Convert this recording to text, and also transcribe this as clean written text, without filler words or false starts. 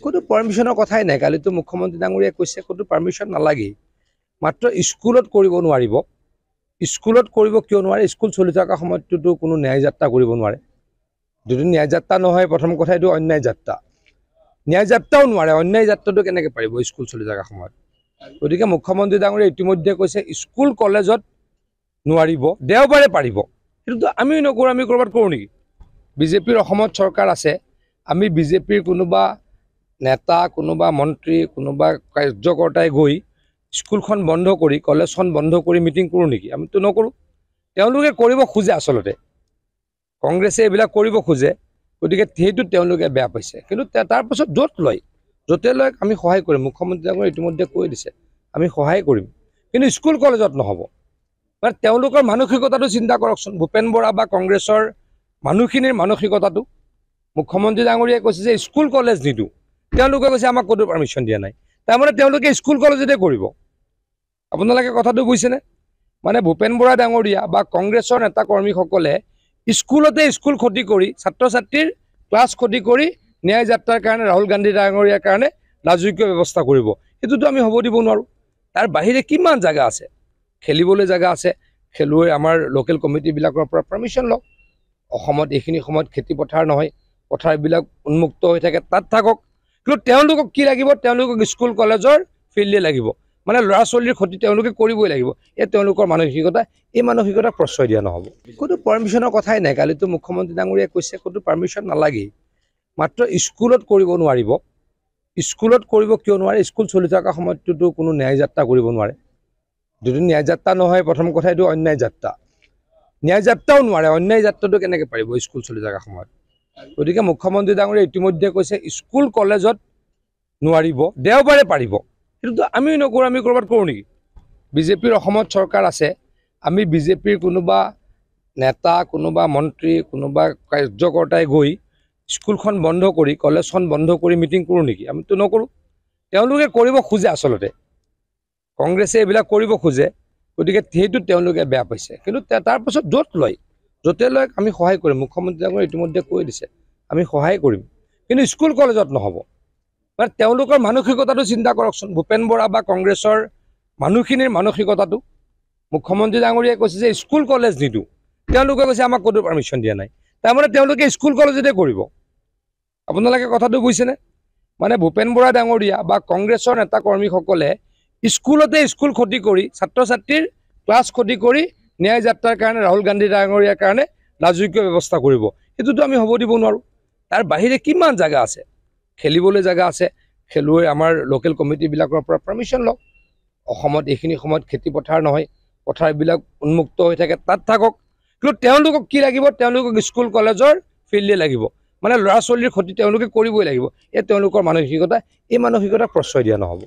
কোনো পাৰমিশনৰ কথাই নাই। কালিতো মুখ্যমন্ত্ৰী ডাঙৰীয়াই কৈছে কোনো পাৰমিশন নালাগে, মাত্ৰ স্কুলত কৰিব নোৱাৰিব। স্কুলত কৰিব কিয় নোৱাৰে? স্কুল চলি থকা সময়ততো কোনো ন্যায় যাত্ৰা কৰিব নোৱাৰে। যদি ন্যায় যাত্ৰা নহয়, প্ৰথম কথা এইটো অন্যায় যাত্ৰা। ন্যায় যাত্ৰাও নোৱাৰে, অন্যায় যাত্ৰাটো কেনেকৈ পাৰিব স্কুল চলি থকা সময়ত? গতিকে মুখ্যমন্ত্ৰী ডাঙৰীয়াই ইতিমধ্যে কৈছে স্কুল কলেজত নোৱাৰিব, দেওবাৰে পাৰিব। কিন্তু আমিও নকৰোঁ, আমি ক'ৰবাত কৰোঁ নেকি? বিজেপিৰ অসমত চৰকাৰ আছে, আমি বিজেপিৰ কোনোবা নেতা, কোনোবা মন্ত্ৰী, কোনোবা কাৰ্যকৰ্তাই গৈ স্কুলখন বন্ধ কৰি, কলেজখন বন্ধ কৰি মিটিং কৰোঁ নেকি? আমিতো নকৰোঁ। তেওঁলোকে কৰিব খোজে, আচলতে কংগ্ৰেছে এইবিলাক কৰিব খোজে, গতিকে সেইটো তেওঁলোকে বেয়া পাইছে। কিন্তু তাৰপাছত য'তে লয় আমি সহায় কৰিম। মুখ্যমন্ত্ৰী ডাঙৰীয়াই ইতিমধ্যে কৈ দিছে আমি সহায় কৰিম, কিন্তু স্কুল কলেজত নহ'ব। মানে তেওঁলোকৰ মানসিকতাটো চিন্তা কৰকচোন। ভূপেন বৰা বা কংগ্ৰেছৰ মানুহখিনিৰ মানসিকতাটো। মুখ্যমন্ত্ৰী ডাঙৰীয়াই কৈছে যে স্কুল কলেজ নিদিওঁ, তেওঁলোকে কৈছে আমাক কোনো পাৰ্মিশ্যন দিয়া নাই। তাৰমানে তেওঁলোকে স্কুল কলেজতে কৰিব। আপোনালোকে কথাটো বুজিছেনে? মানে ভূপেন বৰা ডাঙৰীয়া বা কংগ্ৰেছৰ নেতা কৰ্মীসকলে স্কুলতে স্কুল ক্ষতি কৰি, ছাত্ৰ ছাত্ৰীৰ ক্লাছ ক্ষতি কৰি ন্যায় যাত্ৰাৰ কাৰণে ৰাহুল গান্ধী ডাঙৰীয়াৰ কাৰণে ৰাজকীয় ব্যৱস্থা কৰিব। সেইটোতো আমি হ'ব দিব নোৱাৰোঁ। তাৰ বাহিৰে কিমান জেগা আছে, খেলিবলৈ জেগা আছে। খেলুৱৈ আমাৰ লোকেল কমিটিবিলাকৰ পৰা পাৰ্মিশ্যন লওক। অসমত এইখিনি সময়ত খেতি পথাৰ নহয়, পথাৰবিলাক উন্মুক্ত হৈ থাকে, তাত থাকক। কিন্তু তেওঁলোকক কি লাগিব? তেওঁলোকক স্কুল কলেজৰ ফিল্ডে লাগিব। মানে ল'ৰা ছোৱালীৰ ক্ষতি তেওঁলোকে কৰিবই লাগিব। এই তেওঁলোকৰ মানসিকতা, এই মানসিকতাক প্ৰশ্ৰয় দিয়া নহ'ব। কোনো পাৰ্মিশ্যনৰ কথাই নাই। কালিতো মুখ্যমন্ত্ৰী ডাঙৰীয়াই কৈছে কোনো পাৰ্মিশ্যন নালাগেই, মাত্ৰ স্কুলত কৰিব নোৱাৰিব। স্কুলত কৰিব কিয় নোৱাৰে? স্কুল চলি থকা সময়ততো কোনো ন্যায় যাত্ৰা কৰিব নোৱাৰে। যদি ন্যায় যাত্ৰা নহয়, প্ৰথম কথা এইটো অন্যায় যাত্ৰা। ন্যায় যাত্ৰাও নোৱাৰে, অন্যায় যাত্ৰাটো কেনেকৈ পাৰিব স্কুল চলি থকা সময়ত? গতিকে মুখ্যমন্ত্ৰী ডাঙৰীয়াই ইতিমধ্যে কৈছে স্কুল কলেজত নোৱাৰিব, দেওবাৰে পাৰিব। কিন্তু আমিও নকৰোঁ, আমি ক'ৰবাত কৰোঁ নেকি? বিজেপিৰ অসমত চৰকাৰ আছে, আমি বিজেপিৰ কোনোবা নেতা, কোনোবা মন্ত্ৰী, কোনোবা কাৰ্যকৰ্তাই গৈ স্কুলখন বন্ধ কৰি, কলেজখন বন্ধ কৰি মিটিং কৰোঁ নেকি? আমিতো নকৰোঁ। তেওঁলোকে কৰিব খোজে, আচলতে কংগ্ৰেছে এইবিলাক কৰিব খোজে, গতিকে সেইটো তেওঁলোকে বেয়া পাইছে। কিন্তু তাৰপাছত য'তে লয় আমি সহায় কৰিম। মুখ্যমন্ত্ৰী ডাঙৰীয়াই ইতিমধ্যে কৈ দিছে আমি সহায় কৰিম, কিন্তু স্কুল কলেজত নহ'ব। মানে তেওঁলোকৰ মানসিকতাটো চিন্তা কৰকচোন। ভূপেন বৰা বা কংগ্ৰেছৰ মানুহখিনিৰ মানসিকতাটো। মুখ্যমন্ত্ৰী ডাঙৰীয়াই কৈছে যে স্কুল কলেজ নিদিওঁ, তেওঁলোকে কৈছে আমাক কোনো পাৰ্মিশ্যন দিয়া নাই। তাৰমানে তেওঁলোকে স্কুল কলেজতে কৰিব। আপোনালোকে কথাটো বুজিছেনে? মানে ভূপেন বৰা ডাঙৰীয়া বা কংগ্ৰেছৰ নেতা কৰ্মীসকলে স্কুলতে স্কুল ক্ষতি কৰি, ছাত্ৰ ছাত্ৰীৰ ক্লাছ ক্ষতি কৰি ন্যায় যাত্ৰাৰ কাৰণে ৰাহুল গান্ধী ডাঙৰীয়াৰ কাৰণে ৰাজকীয় ব্যৱস্থা কৰিব। সেইটোতো আমি হ'ব দিব নোৱাৰোঁ। তাৰ বাহিৰে কিমান জেগা আছে, খেলিবলৈ জেগা আছে। খেলুৱৈ আমাৰ লোকেল কমিটিবিলাকৰ পৰা পাৰ্মিশ্যন লওক। অসমত এইখিনি সময়ত খেতি পথাৰ নহয়, পথাৰবিলাক উন্মুক্ত হৈ থাকে, তাত থাকক। কিন্তু তেওঁলোকক কি লাগিব? তেওঁলোকক স্কুল কলেজৰ ফিল্ডে লাগিব। মানে ল'ৰা ছোৱালীৰ ক্ষতি তেওঁলোকে কৰিবই লাগিব। এই তেওঁলোকৰ মানসিকতা, এই মানসিকতাক প্ৰশ্ৰয় দিয়া নহ'ব।